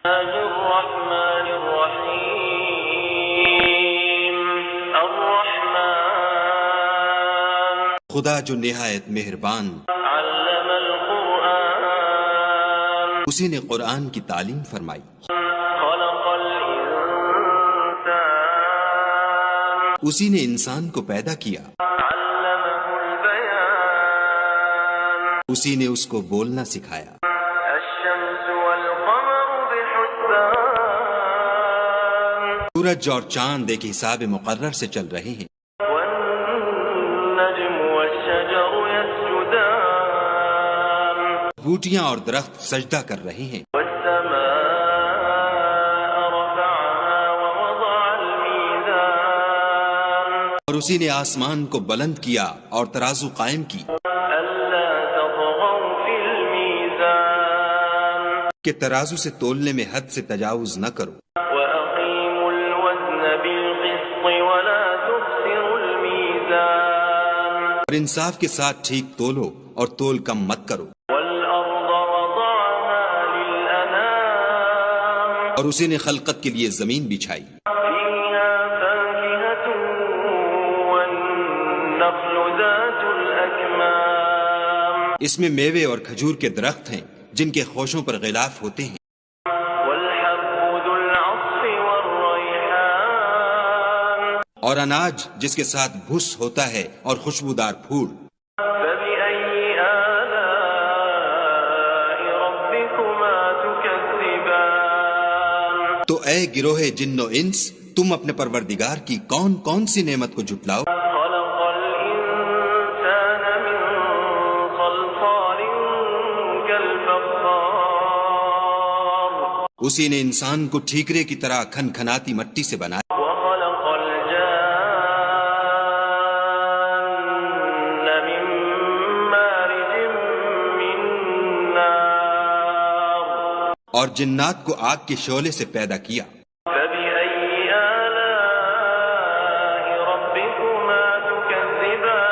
الرحمن الرحیم الرحمن خدا جو نہایت مہربان، علم القرآن اسی نے قرآن کی تعلیم فرمائی، خلق الانسان اسی نے انسان کو پیدا کیا، علمه البیان اسی نے اس کو بولنا سکھایا، الشمس والقمر بحسبان سورج اور چاند ایک حساب مقرر سے چل رہے ہیں، والنجم والشجر يسجدان بوٹیاں اور درخت سجدہ کر رہے ہیں، والسماء رفعها ووضع الميزان اور اسی نے آسمان کو بلند کیا اور ترازو قائم کی ألا تطغوا في الميزان کہ ترازو سے تولنے میں حد سے تجاوز نہ کرو، وأقيموا الوزن بالقسط ولا تخسروا الميزان اور انصاف کے ساتھ ٹھیک تولو اور تول کم مت کرو، والأرض وضعها للأنام اور اسی نے خلقت کے لیے زمین بچھائی، فيها فاكهة والنخل ذات الأكمام اس میں میوے اور کھجور کے درخت ہیں جن کے خوشوں پر غلاف ہوتے ہیں، والحب ذو العصف والريحان اور اناج جس کے ساتھ بھس ہوتا ہے اور خوشبودار پھول، فبأي آلاء ربكما تكذبان تو اے گروہ جن و انس، تم اپنے پروردگار کی کون کون سی نعمت کو جھٹلاؤ؟ خلق الإنسان من صلصال كالفخار اسی نے انسان کو ٹھیکرے کی طرح کھن کھناتی مٹی سے بنایا، وخلق الجان من مارج من نار اور جنات کو آگ کے شعلے سے پیدا کیا، فبأي آلاء ربكما تكذبان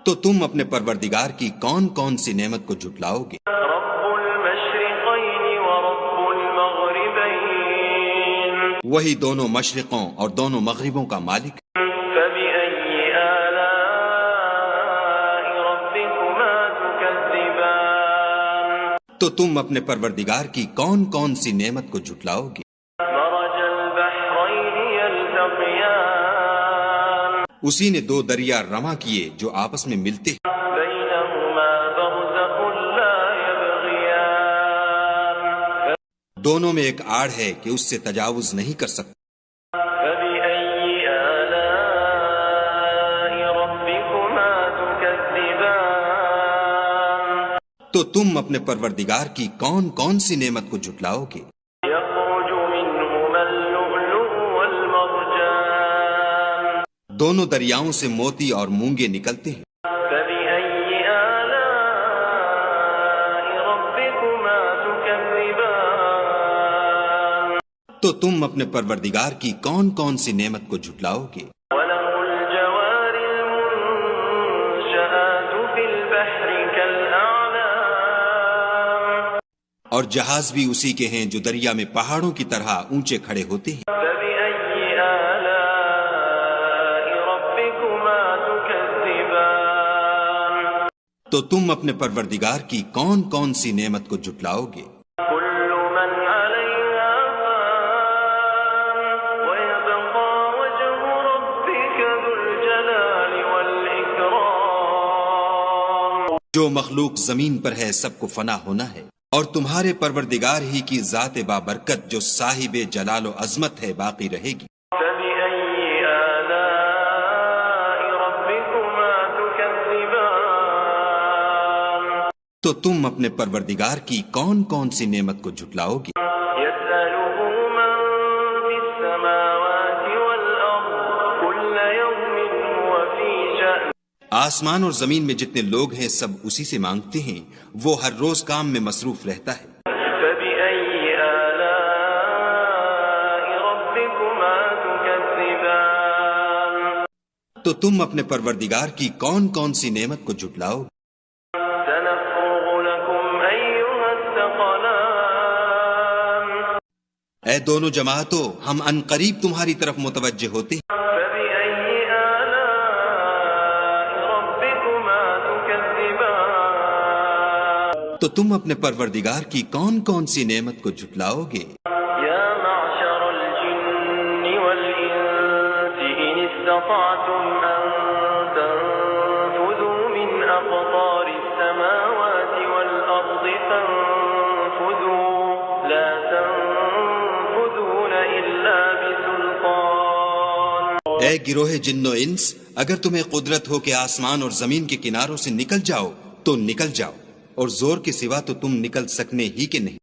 تو تم اپنے پروردگار کی کون کون سی نعمت کو جھٹلاؤ گے؟ رب المشرقين ورب المغربين وہی دونوں مشرقوں اور دونوں مغربوں کا مالک، فبأي آلاء ربكما تكذبان تو تم اپنے پروردگار کی کون کون سی نعمت کو جھٹلاؤ گے؟ مرج البحرين يلتقيان اسی نے دو دریا رواں کیے جو آپس میں ملتے ہیں، بينهما برزخ لا يبغيان دونوں میں ایک آڑ ہے کہ اس سے تجاوز نہیں کر سکتے، فبأي آلاء ربكما تكذبان تو تم اپنے پروردگار کی کون کون سی نعمت کو جھٹلاؤ گے؟ يخرج منهما اللؤلؤ والمرجان دونوں دریاؤں سے موتی اور مونگے نکلتے ہیں، فبأي آلاء ربكما تكذبان تو تم اپنے پروردگار کی کون کون سی نعمت کو جھٹلاؤ گے؟ وله الجوار المنشآت في البحر كالأعلام اور جہاز بھی اسی کے ہیں جو دریا میں پہاڑوں کی طرح اونچے کھڑے ہوتے ہیں، فبأي آلاء ربكما تكذبان تو تم اپنے پروردگار کی کون کون سی نعمت کو جھٹلاؤ گے؟ كل من عليها فان ويبقى وجه ربك ذو الجلال والإكرام جو مخلوق زمین پر ہے سب کو فنا ہونا ہے، اور تمہارے پروردگار ہی کی ذات بابرکت جو صاحب جلال و عظمت ہے باقی رہے گی، فبأي آلاء ربكما تكذبان تو تم اپنے پروردگار کی کون کون سی نعمت کو جھٹلاؤ گے؟ يسأله من في السماوات والأرض كل يوم هو في شأن آسمان اور زمین میں جتنے لوگ ہیں سب اسی سے مانگتے ہیں، وہ ہر روز کام میں مصروف رہتا ہے، فبأي آلاء ربكما تكذبان تو تم اپنے پروردگار کی کون کون سی نعمت کو جھٹلاؤ گے؟ سنفرغ لكم أيها الثقلان اے دونوں جماعتوں، ہم ان قریب تمہاری طرف متوجہ ہوتے ہیں۔ فبأي آلاء ربكما تكذبان تو تم اپنے پروردگار کی کون کون سی نعمت کو جھٹلاؤ گے؟ يا معشر الجن والإنس إن استطعتم أن تنفذوا من أقطار السماوات والأرض فانفذوا لا تنفذون إلا بسلطان اے گروہ جن و انس، اگر تمہیں قدرت ہو کہ آسمان اور زمین کے کناروں سے نکل جاؤ تو نکل جاؤ، اور زور کے سوا تو تم نکل سکنے ہی کے نہیں۔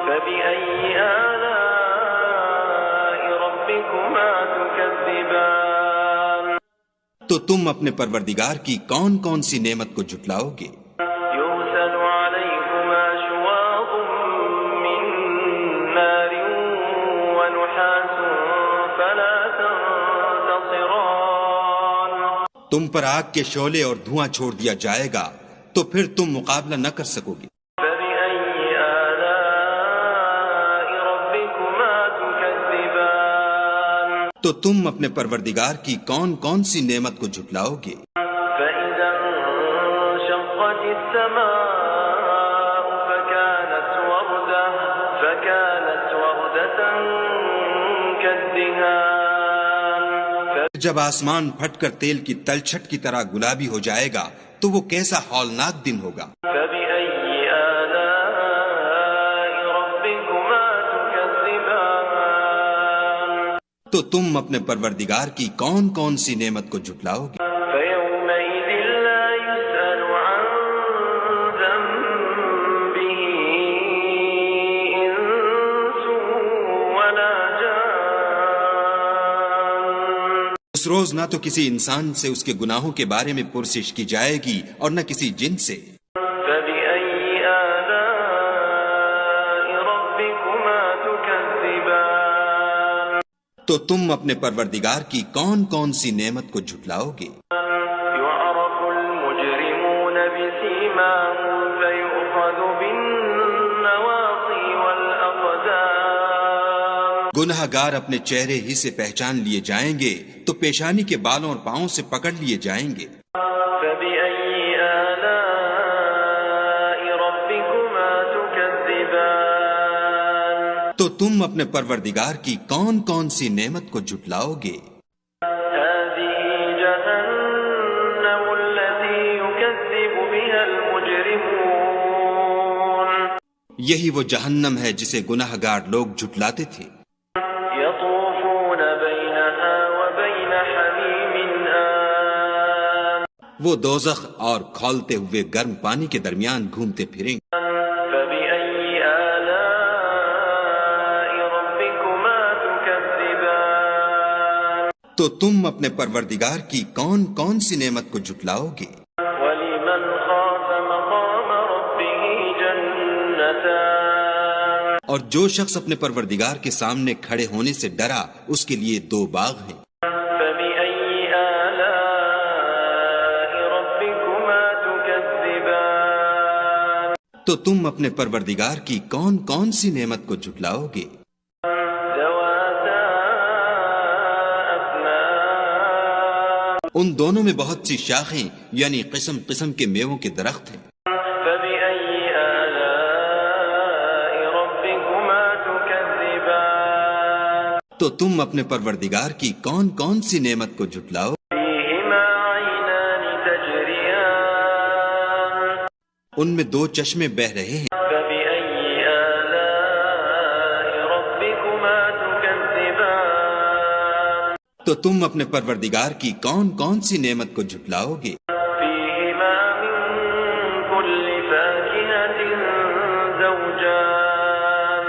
فبأي آلاء ربكما تكذبان تو تم اپنے پروردگار کی کون کون سی نعمت کو جھٹلاؤ گے؟ يرسل عليكما شواظ من نار ونحاس فلا تنتصران تم پر آگ کے شعلے اور دھواں چھوڑ دیا جائے گا تو پھر تم مقابلہ نہ کر سکو گے۔ فبأي آلاء ربكما تكذبان تو تم اپنے پروردگار کی کون کون سی نعمت کو جھٹلاؤ گے؟ فإذا انشقت السماء فكانت وردة كالدهان جب آسمان پھٹ کر تیل کی تلچھٹ کی طرح گلابی ہو جائے گا تو وہ کیسا ہولناک دن ہوگا۔ فبأي آلاء ربكما تكذبان تو تم اپنے پروردگار کی کون کون سی نعمت کو جھٹلاؤ گے؟ فيومئذ لا يسأل عن ذنبه إنس ولا جان اس روز نہ تو کسی انسان سے اس کے گناہوں کے بارے میں پرسش کی جائے گی اور نہ کسی جن سے۔ فبأي آلاء ربكما تكذبان تو تم اپنے پروردگار کی کون کون سی نعمت کو جھٹلاؤ گے؟ يعرف المجرمون بسيماهم فيؤخذ بالنواصي والأقدام گناہ گار اپنے چہرے ہی سے پہچان لیے جائیں گے تو پیشانی کے بالوں اور پاؤں سے پکڑ لیے جائیں گے۔ فبأي آلاء ربكما تكذبان تو تم اپنے پروردگار کی کون کون سی نعمت کو جھٹلاؤ گے؟ هذه جهنم التي يكذب بها المجرمون یہی وہ جہنم ہے جسے گناہ گار لوگ جھٹلاتے تھے۔ يطوفون بينها وبين حميم آن وہ دوزخ اور کھولتے ہوئے گرم پانی کے درمیان گھومتے پھریں گے۔ فبأي آلاء ربكما تكذبان تو تم اپنے پروردگار کی کون کون سی نعمت کو جھٹلاؤ گے؟ ولمن خاف مقام ربه جنتان اور جو شخص اپنے پروردگار کے سامنے کھڑے ہونے سے ڈرا اس کے لیے دو باغ ہیں۔ فبأي آلاء ربكما تكذبان تو تم اپنے پروردگار کی کون کون سی نعمت کو جھٹلاؤ گے؟ ذواتا أفنان ان دونوں میں بہت سی شاخیں یعنی قسم قسم کے میووں کے درخت ہیں۔ فبأي آلاء ربكما تكذبان تو تم اپنے پروردگار کی کون کون سی نعمت کو جھٹلاؤ؟ فيهما عينان تجريان ان میں دو چشمے بہہ رہے ہیں۔ فبأي آلاء ربكما تكذبان تو تم اپنے پروردگار کی کون کون سی نعمت کو جھٹلاؤ گے؟ فيهما من كل فاكهة زوجان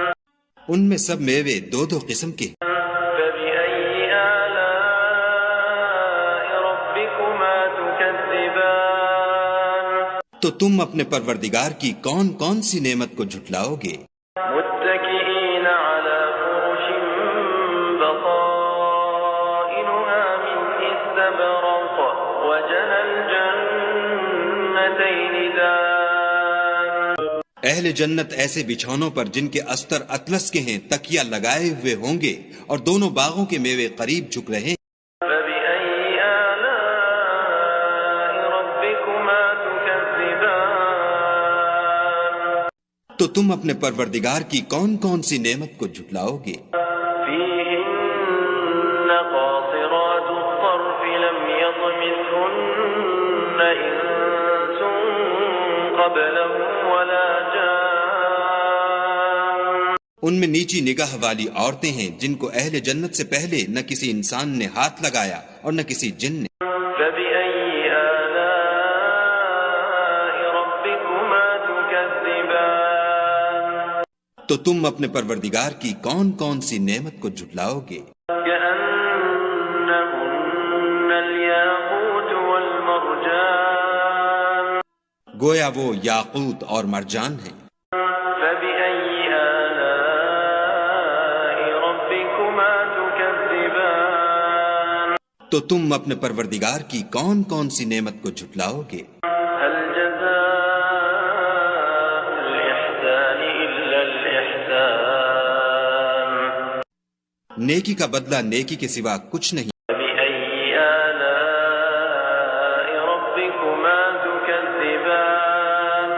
ان میں سب میوے دو دو قسم کے ہیں۔ فبأي آلاء ربكما تكذبان تو تم اپنے پروردگار کی کون کون سی نعمت کو جھٹلاؤ گے؟ متكئين على فرش بطائنها من استبرق وجنى الجنتين دان اہل جنت ایسے بچھونوں پر جن کے استر اطلس کے ہیں تکیہ لگائے ہوئے ہوں گے، اور دونوں باغوں کے میوے قریب جھک رہے ہیں۔ فبأي آلاء ربكما تكذبان تو تم اپنے پروردگار کی کون کون سی نعمت کو جھٹلاؤ گے؟ فيهن قاصرات الطرف لم يطمثهن إنس قبلهم ولا جان ان میں نیچی نگاہ والی عورتیں ہیں جن کو اہل جنت سے پہلے نہ کسی انسان نے ہاتھ لگایا اور نہ کسی جن نے۔ فبأي آلاء ربكما تكذبان تو تم اپنے پروردگار کی کون کون سی نعمت کو جھٹلاؤ گے؟ كأنهن الياقوت والمرجان گویا وہ یاقوت اور مرجان ہیں۔ فبأي آلاء ربكما تكذبان تو تم اپنے پروردگار کی کون کون سی نعمت کو جھٹلاؤ گے؟ هل جزاء الإحسان إلا الإحسان نیکی کا بدلہ نیکی کے سوا کچھ نہیں۔ فبأي آلاء ربكما تكذبان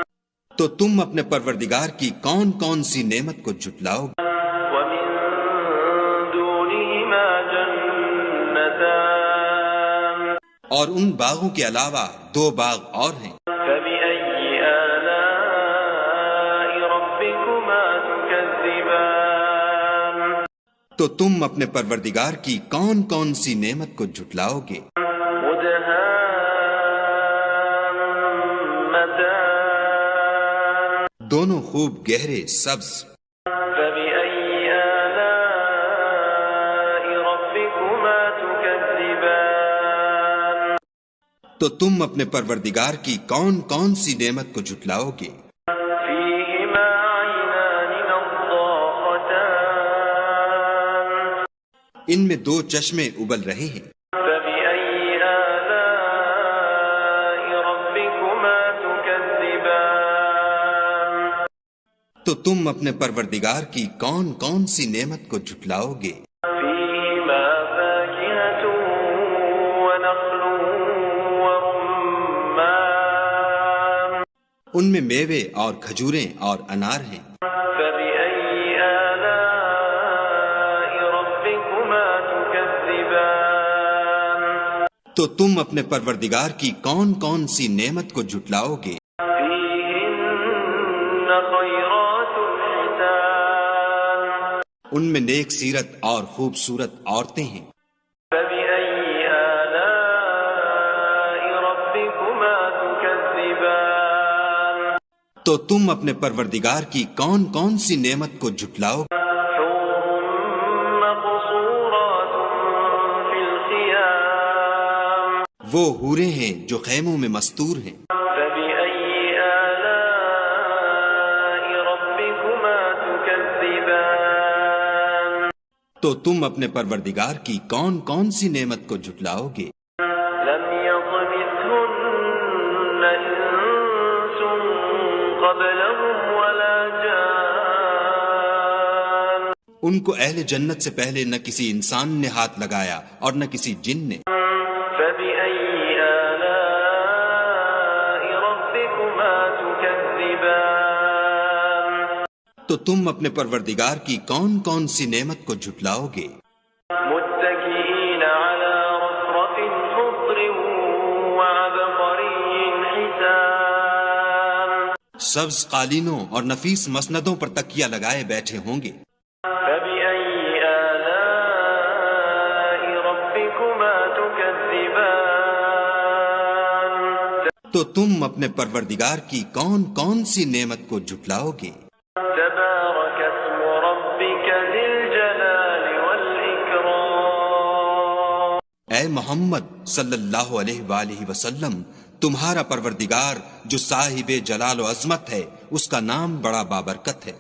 تو تم اپنے پروردگار کی کون کون سی نعمت کو جھٹلاؤ گے؟ ومن دونهما جنتان اور ان باغوں کے علاوہ دو باغ اور ہیں۔ فبأي آلاء ربكما تكذبان تو تم اپنے پروردگار کی کون کون سی نعمت کو جھٹلاؤ گے؟ مدهامتان دونوں خوب گہرے سبز۔ فبأي آلاء ربكما تكذبان تو تم اپنے پروردگار کی کون کون سی نعمت کو جھٹلاؤ گے؟ فيهما عينان نضاختان ان میں دو چشمے ابل رہے ہیں۔ فبأي آلاء ربكما تكذبان تو تم اپنے پروردگار کی کون کون سی نعمت کو جھٹلاؤ گے؟ فيهما فاكهة ونخل ورمان ان میں میوے اور کھجوریں اور انار ہیں۔ فبأي آلاء ربكما تكذبان تو تم اپنے پروردگار کی کون کون سی نعمت کو جھٹلاؤ گے؟ فيهن خيرات حسان ان میں نیک سیرت اور خوبصورت عورتیں ہیں۔ فبأي آلاء ربكما تكذبان تو تم اپنے پروردگار کی کون کون سی نعمت کو جھٹلاؤ گے؟ حور مقصورات في الخيام وہ حوریں ہیں جو خیموں میں مستور ہیں۔ فبأي آلاء ربكما تكذبان تو تم اپنے پروردگار کی کون کون سی نعمت کو جھٹلاؤ گے؟ لم يطمثهن إنس قبلهم ولا جان ان کو اہل جنت سے پہلے نہ کسی انسان نے ہاتھ لگایا اور نہ کسی جن نے۔ فبأي آلاء ربكما تكذبان تو تم اپنے پروردگار کی کون کون سی نعمت کو جھٹلاؤ گے؟ متكئين على رفرف خضر وعبقري حسان سبز قالینوں اور نفیس مسندوں پر تکیہ لگائے بیٹھے ہوں گے۔ فبأي آلاء ربكما تكذبان تو تم اپنے پروردگار کی کون کون سی نعمت کو جھٹلاؤ گے؟ تبارك اسم ربك ذي الجلال والإكرام اے محمد صلی اللہ علیہ وآلہ وسلم، تمہارا پروردگار جو صاحب جلال و عظمت ہے، اس کا نام بڑا بابرکت ہے۔